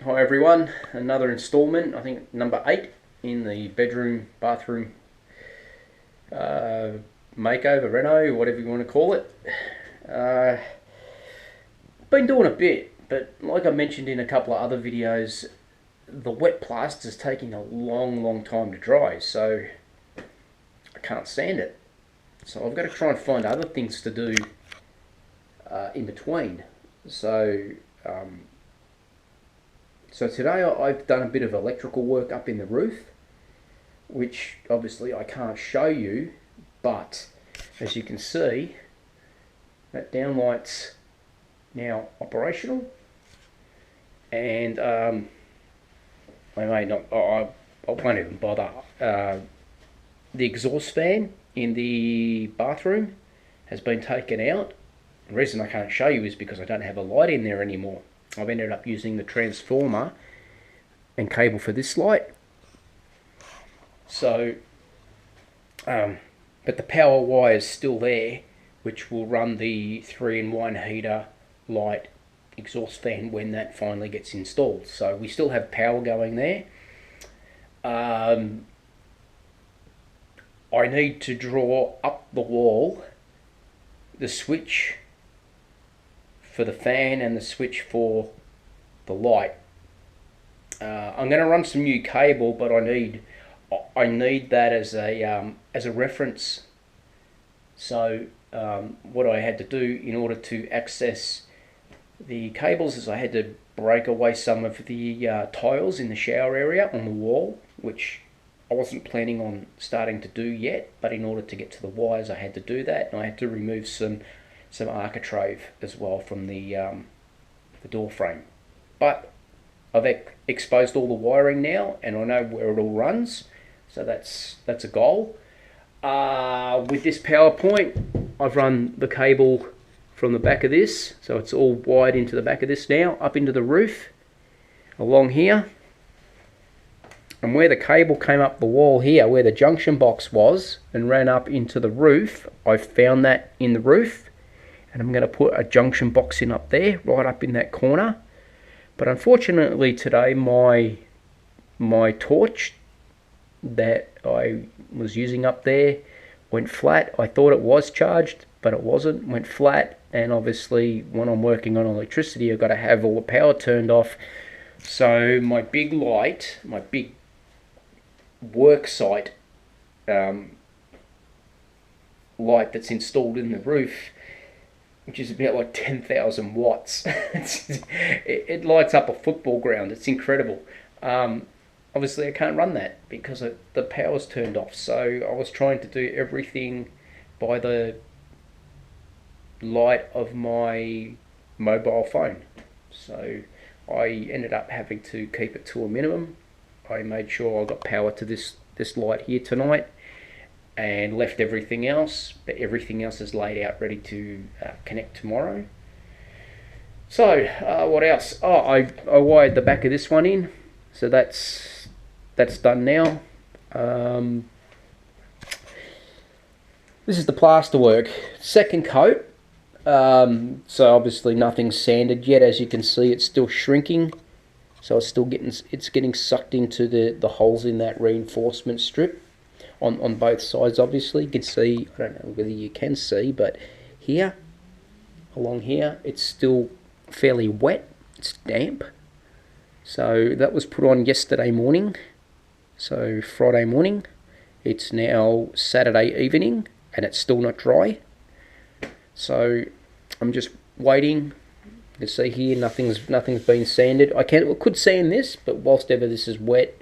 Hi everyone, another installment, I think number 8 in the bedroom, bathroom makeover, Reno, whatever you want to call it. Been doing a bit, but like I mentioned in a couple of other videos, the wet plaster's taking a long time to dry, so I can't sand it. So I've got to try and find other things to do in between. So today I've done a bit of electrical work up in the roof, which obviously I can't show you, but as you can see, that downlight's now operational, and I may not, I won't even bother. The exhaust fan in the bathroom has been taken out. The reason I can't show you is because I don't have a light in there anymore. I've ended up using the transformer and cable for this light. So, but the power wire is still there, which will run the 3-in-1 heater, light, exhaust fan when that finally gets installed. So we still have power going there. I need to draw up the wall the switch for the fan and the switch for the light. I'm going to run some new cable, but I need that as a reference. So what I had to do in order to access the cables is I had to break away some of the tiles in the shower area on the wall, which I wasn't planning on starting to do yet, but in order to get to the wires I had to do that, and I had to remove some architrave as well from the door frame. But I've exposed all the wiring now, and I know where it all runs, so that's a goal. With this PowerPoint, I've run the cable from the back of this, so it's all wired into the back of this now, up into the roof, along here. And where the cable came up the wall here, where the junction box was, and ran up into the roof, I've found that in the roof. And I'm going to put a junction box in up there, right up in that corner. But unfortunately today, my torch that I was using up there went flat. I thought it was charged, but it wasn't. Went flat, and obviously when I'm working on electricity, I've got to have all the power turned off. So my big light, my big work site light that's installed in the roof, which is about like 10,000 watts. It lights up a football ground. It's incredible. Obviously I can't run that because the power's turned off. So I was trying to do everything by the light of my mobile phone. So I ended up having to keep it to a minimum. I made sure I got power to this light here tonight, and left everything else, but everything else is laid out ready to connect tomorrow. So what else? Oh, I wired the back of this one in, so that's done now. This is the plaster work, second coat. So obviously nothing's sanded yet. As you can see, it's still shrinking, so it's getting sucked into the holes in that reinforcement strip. On both sides, obviously. You can see, I don't know whether you can see, but here, along here, it's still fairly wet. It's damp. So that was put on yesterday morning. So Friday morning. It's now Saturday evening, and it's still not dry. So I'm just waiting. You can see here, nothing's been sanded. I could sand this, but whilst ever this is wet,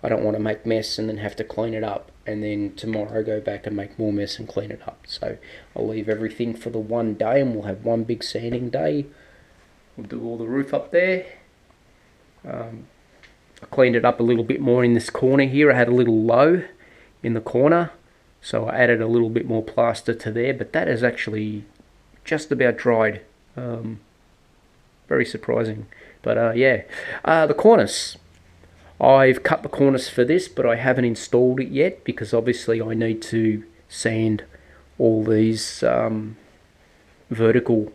I don't want to make mess and then have to clean it up, and then tomorrow go back and make more mess and clean it up. So I'll leave everything for the one day, and we'll have one big sanding day. We'll do all the roof up there. I cleaned it up a little bit more in this corner here. I had a little low in the corner, so I added a little bit more plaster to there, but that is actually just about dried. Very surprising. But yeah, the cornice. I've cut the cornice for this, but I haven't installed it yet because obviously I need to sand all these vertical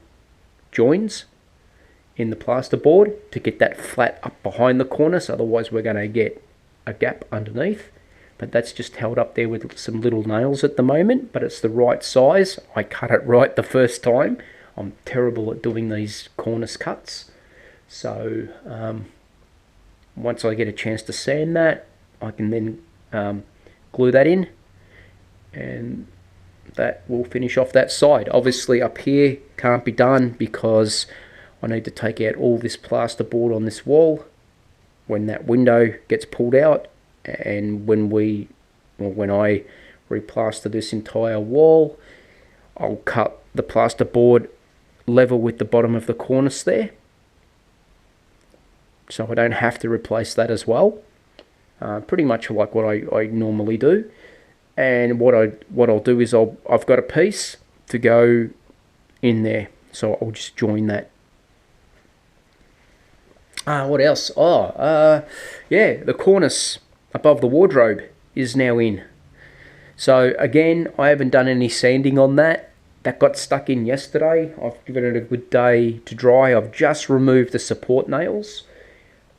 joins in the plasterboard to get that flat up behind the cornice, otherwise we're going to get a gap underneath. But that's just held up there with some little nails at the moment, but it's the right size. I cut it right the first time. I'm terrible at doing these cornice cuts. So once I get a chance to sand that, I can then glue that in, and that will finish off that side. Obviously up here can't be done because I need to take out all this plasterboard on this wall when that window gets pulled out, and when I replaster this entire wall, I'll cut the plasterboard level with the bottom of the cornice there, so I don't have to replace that as well. Pretty much like what I normally do. And what I'll do is I've got a piece to go in there, so I'll just join that. What else? Yeah, the cornice above the wardrobe is now in. So again, I haven't done any sanding on that. That got stuck in yesterday. I've given it a good day to dry. I've just removed the support nails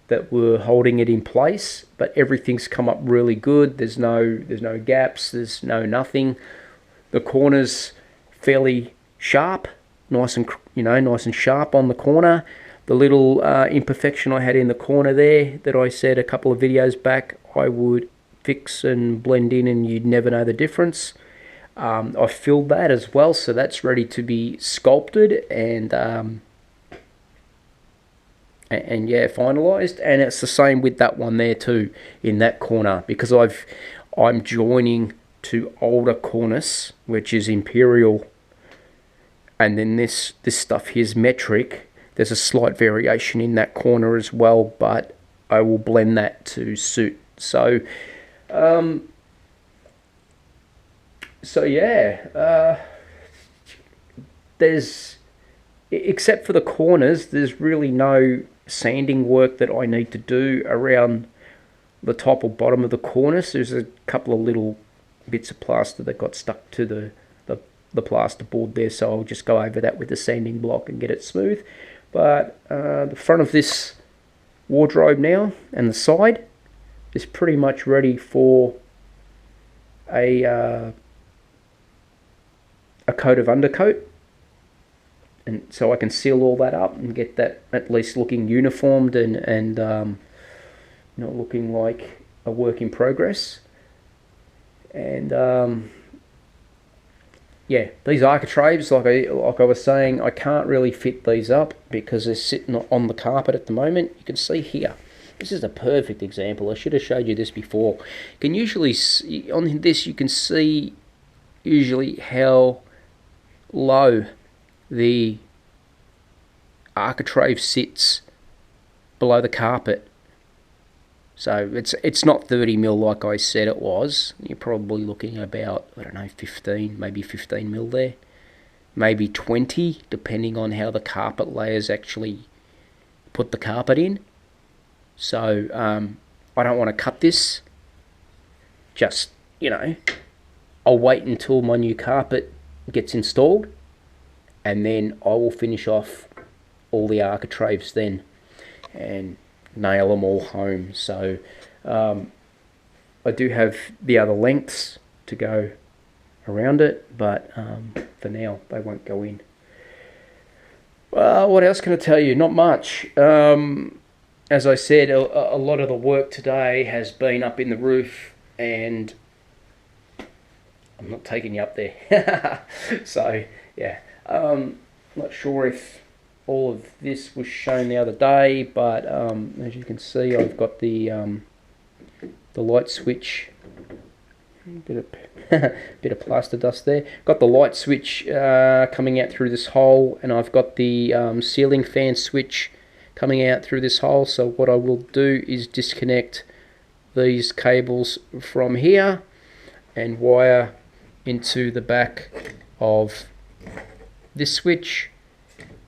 that were holding it in place, but everything's come up really good. There's no gaps, there's nothing. The corner's fairly sharp, nice and sharp on the corner. The little imperfection I had in the corner there that I said a couple of videos back I would fix and blend in and you'd never know the difference. I filled that as well, so that's ready to be sculpted and yeah, finalized. And it's the same with that one there too, in that corner, because I'm joining to older cornice, which is imperial, and then this stuff here's metric. There's a slight variation in that corner as well, but I will blend that to suit. So yeah, there's, except for the corners, there's really no sanding work that I need to do around the top or bottom of the cornice. There's a couple of little bits of plaster that got stuck to the plasterboard there, so I'll just go over that with the sanding block and get it smooth. But the front of this wardrobe now and the side is pretty much ready for a coat of undercoat. And so I can seal all that up and get that at least looking uniformed and not looking like a work in progress. And yeah, these architraves, like I was saying, I can't really fit these up because they're sitting on the carpet at the moment. You can see here. This is a perfect example. I should have showed you this before. You can usually see, on this you can see usually how low the architrave sits below the carpet. So it's not 30mm like I said it was. You're probably looking at about, I don't know, 15, maybe 15mm there. Maybe 20, depending on how the carpet layers actually put the carpet in. So I don't want to cut this. Just, I'll wait until my new carpet gets installed, and then I will finish off all the architraves then and nail them all home. So I do have the other lengths to go around it, but for now they won't go in. What else can I tell you? Not much. As I said, a lot of the work today has been up in the roof, and I'm not taking you up there. So yeah, not sure if all of this was shown the other day, but as you can see, I've got the light switch. Bit of plaster dust there. Got the light switch coming out through this hole, and I've got the ceiling fan switch coming out through this hole. So what I will do is disconnect these cables from here and wire into the back of this switch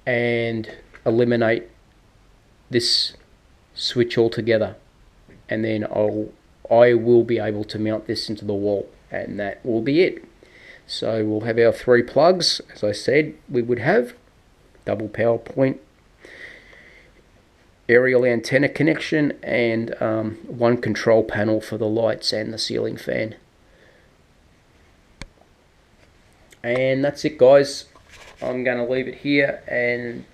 and eliminate this switch altogether, and then I will be able to mount this into the wall, and that will be it. So we'll have our 3 plugs, as I said we would have, double power point, aerial antenna connection, and one control panel for the lights and the ceiling fan. And that's it, guys. I'm going to leave it here and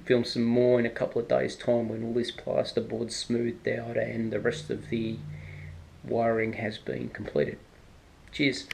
film some more in a couple of days' time when all this plasterboard's smoothed out and the rest of the wiring has been completed. Cheers.